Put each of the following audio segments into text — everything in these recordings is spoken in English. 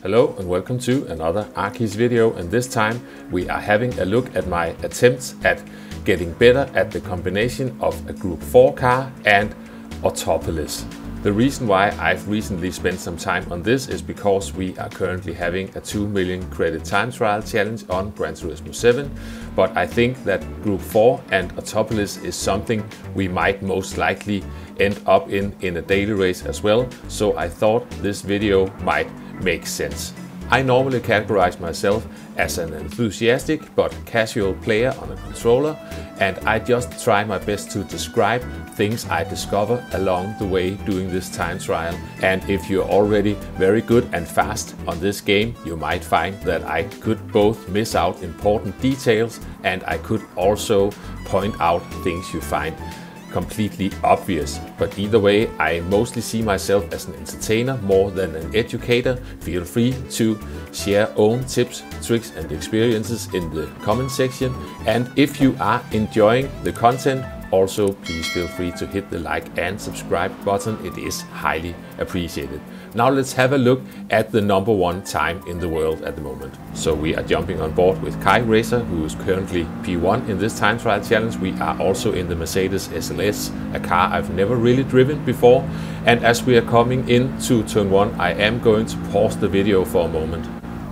Hello and welcome to another Arkeys video, and this time we are having a look at my attempts at getting better at the combination of a Group 4 car and Autopolis. The reason why I've recently spent some time on this is because we are currently having a 2 million credit time trial challenge on Gran Turismo 7, but I think that Group 4 and Autopolis is something we might most likely end up in a daily race as well, so I thought this video might make sense. I normally categorize myself as an enthusiastic but casual player on a controller, and I just try my best to describe things I discover along the way doing this time trial. And if you're already very good and fast on this game, you might find that I could both miss out important details and I could also point out things you find completely obvious. But either way, I mostly see myself as an entertainer more than an educator. Feel free to share own tips, tricks and experiences in the comment section. And if you are enjoying the content, also please feel free to hit the like and subscribe button. It is highly appreciated. Now let's have a look at the #1 time in the world at the moment. So we are jumping on board with Kai Racer, who is currently P1 in this time trial challenge. We are also in the Mercedes SLS, a car I've never really driven before. And as we are coming into turn 1, I am going to pause the video for a moment.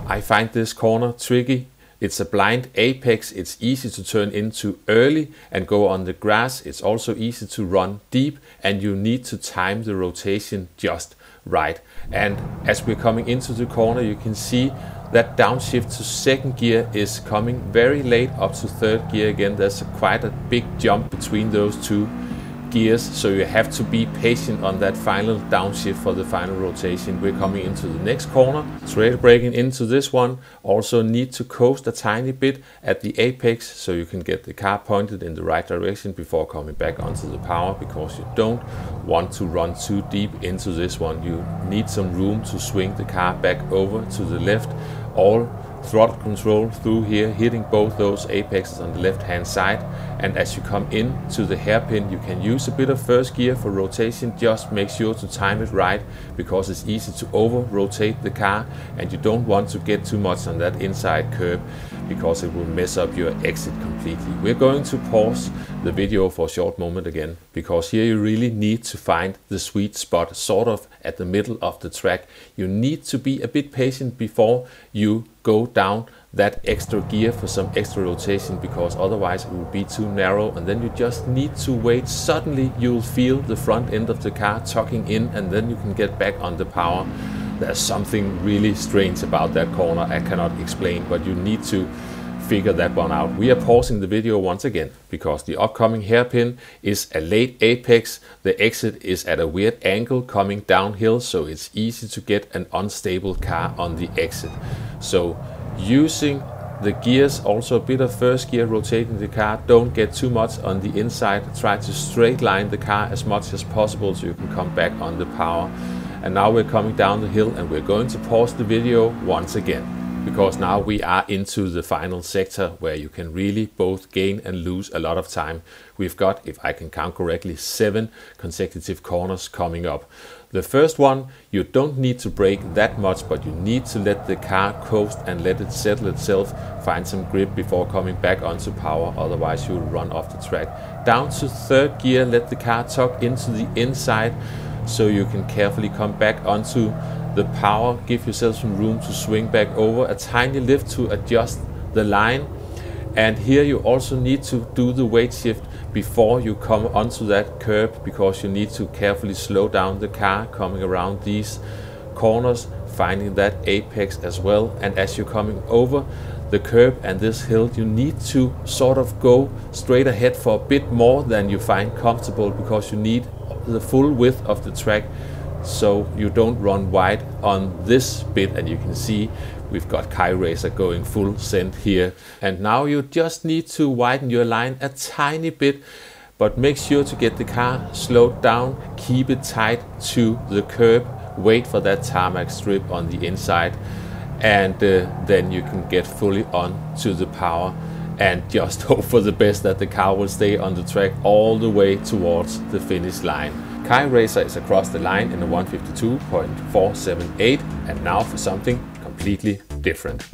I find this corner tricky. It's a blind apex, it's easy to turn into early and go on the grass. It's also easy to run deep, and you need to time the rotation just right. And as we're coming into the corner, you can see that downshift to second gear is coming very late up to third gear again. There's quite a big jump between those two gears, so you have to be patient on that final downshift for the final rotation. We're coming into the next corner, trail braking into this one. Also need to coast a tiny bit at the apex so you can get the car pointed in the right direction before coming back onto the power, because you don't want to run too deep into this one. You need some room to swing the car back over to the left. All throttle control through here, hitting both those apexes on the left hand side. And as you come into the hairpin, you can use a bit of first gear for rotation. Just make sure to time it right, because it's easy to over rotate the car and you don't want to get too much on that inside curb, because it will mess up your exit completely. We're going to pause the video for a short moment again, because here you really need to find the sweet spot, sort of at the middle of the track. You need to be a bit patient before you go down that extra gear for some extra rotation, because otherwise it will be too narrow, and then you just need to wait. Suddenly you'll feel the front end of the car tucking in, and then you can get back on the power. There's something really strange about that corner I cannot explain, but you need to figure that one out. We are pausing the video once again because the upcoming hairpin is a late apex. The exit is at a weird angle coming downhill, so it's easy to get an unstable car on the exit. So using the gears, also a bit of first gear rotating the car. Don't get too much on the inside. Try to straight line the car as much as possible so you can come back on the power. And now we're coming down the hill, and we're going to pause the video once again, because now we are into the final sector where you can really both gain and lose a lot of time. We've got, if I can count correctly, 7 consecutive corners coming up. The first one, you don't need to brake that much, but you need to let the car coast and let it settle itself, find some grip before coming back onto power, otherwise you'll run off the track. Down to third gear, let the car tuck into the inside so you can carefully come back onto the power. Give yourself some room to swing back over, a tiny lift to adjust the line. And here you also need to do the weight shift before you come onto that curb, because you need to carefully slow down the car coming around these corners, finding that apex as well. And as you're coming over the curb and this hill, you need to sort of go straight ahead for a bit more than you find comfortable, because you need the full width of the track so you don't run wide on this bit. And you can see we've got Kai Racer going full send here. And now you just need to widen your line a tiny bit, but make sure to get the car slowed down, keep it tight to the curb, wait for that tarmac strip on the inside, and then you can get fully on to the power and just hope for the best that the car will stay on the track all the way towards the finish line. Kai Racer is across the line in a 152.478, and now for something completely different.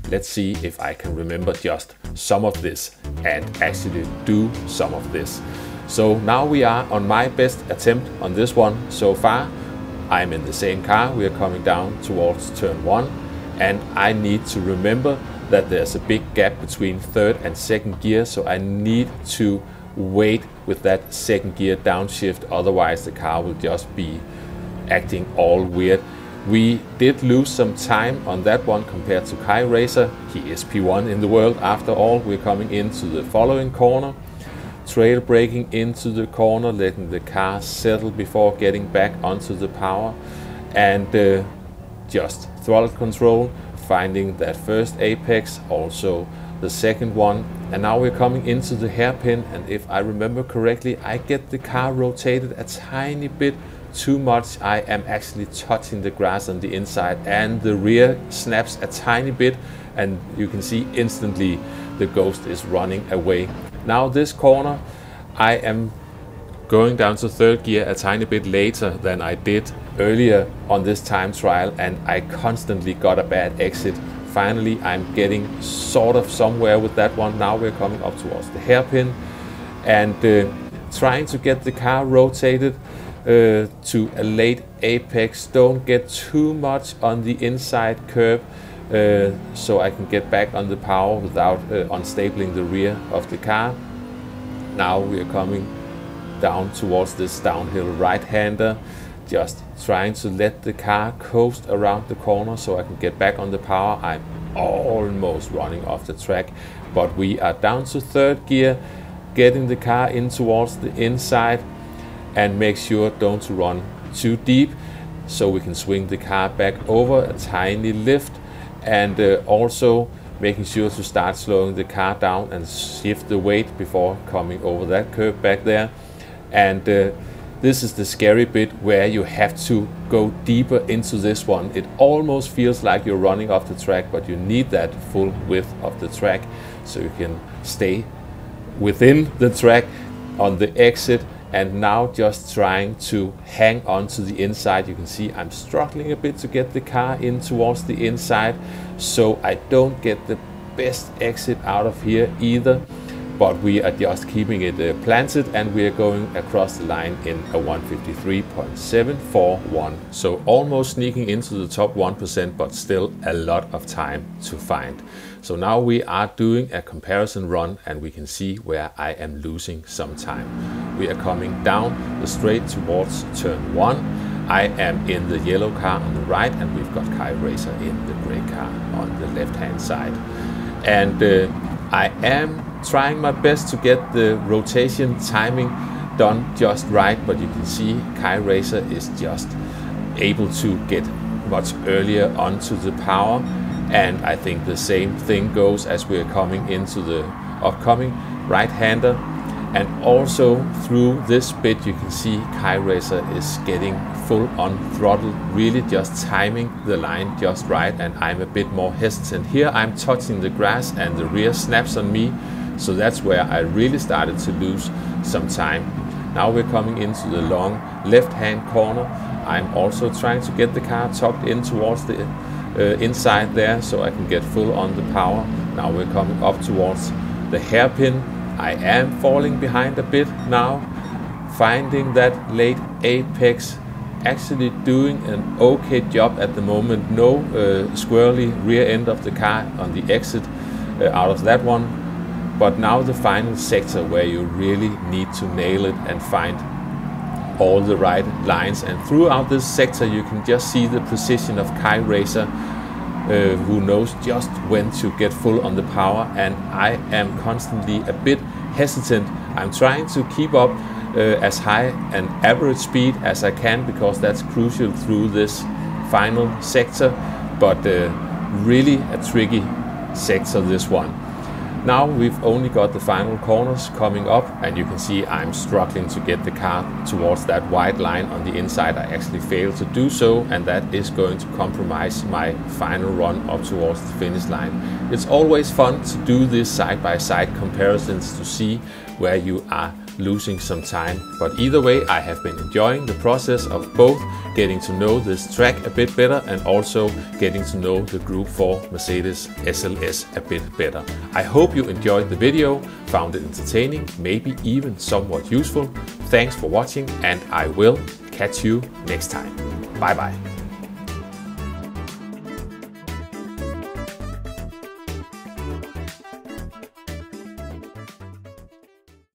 Let's see if I can remember just some of this and actually do some of this. So now we are on my best attempt on this one so far. I'm in the same car, we are coming down towards turn 1, and I need to remember that there's a big gap between third and second gear, so I need to wait with that second gear downshift, otherwise the car will just be acting all weird. We did lose some time on that one compared to Kai Racer. He is P1 in the world after all. We're coming into the following corner, trail braking into the corner, letting the car settle before getting back onto the power, and just throttle control, finding that first apex, also the second one, and now we're coming into the hairpin, and if I remember correctly, I get the car rotated a tiny bit too much. I am actually touching the grass on the inside, and the rear snaps a tiny bit, and you can see instantly the Ghost is running away. Now this corner, I am going down to third gear a tiny bit later than I did earlier on this time trial, and I constantly got a bad exit. Finally, I'm getting sort of somewhere with that one. Now we're coming up towards the hairpin and trying to get the car rotated to a late apex. Don't get too much on the inside curb so I can get back on the power without unstabling the rear of the car. Now we are coming down towards this downhill right-hander, just trying to let the car coast around the corner so I can get back on the power. I'm almost running off the track, but we are down to third gear, getting the car in towards the inside, and make sure don't to run too deep so we can swing the car back over a tiny lift, and also making sure to start slowing the car down and shift the weight before coming over that curve back there. And this is the scary bit where you have to go deeper into this one. It almost feels like you're running off the track, but you need that full width of the track so you can stay within the track on the exit. And now just trying to hang on to the inside. You can see I'm struggling a bit to get the car in towards the inside, so I don't get the best exit out of here either. But we are just keeping it planted, and we are going across the line in a 153.741. So almost sneaking into the top 1%, but still a lot of time to find. So now we are doing a comparison run, and we can see where I am losing some time. We are coming down the straight towards turn 1. I am in the yellow car on the right, and we've got Kai Racer in the gray car on the left-hand side. And I am trying my best to get the rotation timing done just right, but you can see Kai Racer is just able to get much earlier onto the power, and I think the same thing goes as we're coming into the upcoming right-hander. And also through this bit you can see Kai Racer is getting full on throttle, really just timing the line just right, and I'm a bit more hesitant. Here I'm touching the grass and the rear snaps on me, so that's where I really started to lose some time. Now we're coming into the long left-hand corner. I'm also trying to get the car tucked in towards the inside there so I can get full on the power. Now we're coming up towards the hairpin. I am falling behind a bit now, finding that late apex, actually doing an okay job at the moment. No squirrely rear end of the car on the exit out of that one. But now the final sector where you really need to nail it and find all the right lines. And throughout this sector you can just see the precision of Kai Racer, who knows just when to get full on the power, and I am constantly a bit hesitant. I'm trying to keep up as high an average speed as I can, because that's crucial through this final sector, but really a tricky sector, this one. Now we've only got the final corners coming up, and you can see I'm struggling to get the car towards that white line on the inside. I actually failed to do so, and that is going to compromise my final run up towards the finish line. It's always fun to do these side-by-side comparisons to see where you are losing some time. But either way, I have been enjoying the process of both getting to know this track a bit better and also getting to know the Group 4 Mercedes SLS a bit better. I hope you enjoyed the video, found it entertaining, maybe even somewhat useful. Thanks for watching, and I will catch you next time. Bye bye.